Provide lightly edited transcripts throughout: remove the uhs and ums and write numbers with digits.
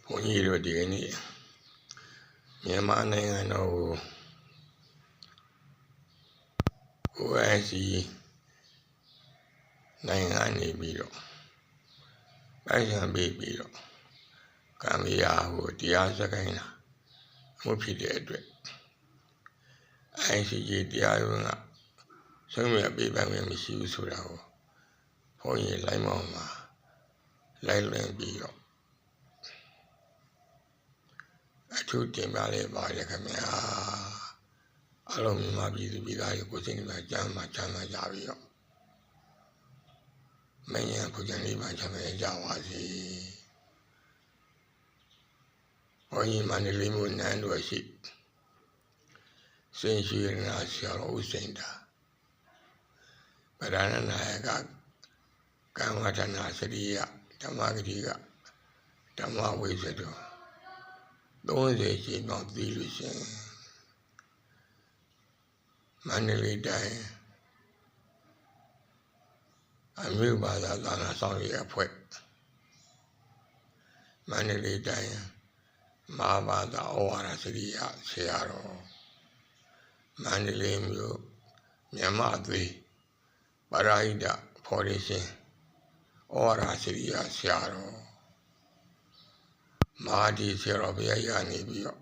ဘုန်းကြီးတို့ဒီကနေ့မြန်မာနိုင်ငံတော်ကို OIC နိုင်ငံနေပြီးတော့ပိုင်ဆိုင်ပြီးတော့ကံမရာကိုတရားစခိုင်းတာမှုဖြစ်တဲ့အတွက် ICJ တရားရုံးကဆုံးဖြတ်ပေးပိုင်ခွင့်မရှိဘူးဆိုတာကိုဘုန်းကြီးလိုက်မောင်းမှာလိုက်လွင်ပြီးတော့အထူးတင်ပြလေးပါတယ်ခင်ဗျာအားလုံးမြန်မာပြည်သူပြည်သားတွေကိုစိတ်နှပါကြမ်းမှချမ်းသာကြပြီးတော့မင်းရဖူးချန်လေးမှချမ်းသာကြပါစေဘုန်းကြီးမန္တလေးမြို့နန်းတော်ရှိစင်ရှိရနာဆရာတော်ဦးစိန်တာဗရဏနာယကကမ္မထနာစရိယဓမ္မဂတိကဓမ္မဝိဇ္ဇတော30ရှိပေါင်းပြီးလို့ရှင်မန္တလေးတိုင်းအမျိုးဘာသာသာနာဆောင်ရွက်အဖွဲ့မန္တလေးတိုင်းမဟာဘာသာဩဝါဒစရိယဆရာတော်မန္တလေးမြို့မြန်မာသေးပရာဟိတဖော်ဒေးရှင်းဩဝါဒစရိယဆရာတော်မဟာဒီဆရာတော်ဘုရားကြီးကနေပြီးတော့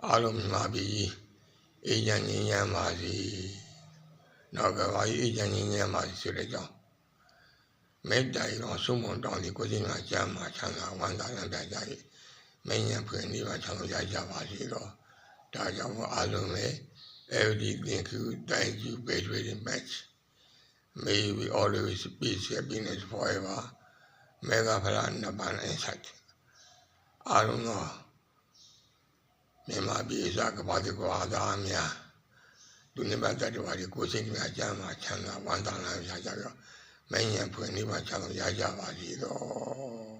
အားလုံးမြန်မာပြည်အေးချမ်းငြိမ်းချမ်းပါစေနောက်ကဘာကြီးအေးချမ်းငြိမ်းချမ်းပါစေဆိုတဲ့ကြောင့်မေတ္တာရောဆုမွန်တောင်းဒီကိုယ်ချင်းကကြမ်းမှာချမ်းသာဝမ်းသာနဲ့ပြကြရည်မင်းညာဖွင့်နေပါချမ်းသာကြပါစေတော့ဒါကြောင့်အားလုံးပဲ everything thank you very much may we always peace happiness forever mega plan naban insight အားလုံးတော့မြန်မာပြည်စားကဘာဒီကွာသားများသူနေပါတဲ့တော်ရီကိုစိတ်များကြမ်းမှာချမ်းသာဝမ်းသာလာကြကြရောမင်းညာဖွင့်နေပါချမ်းသာကြပါစေတော့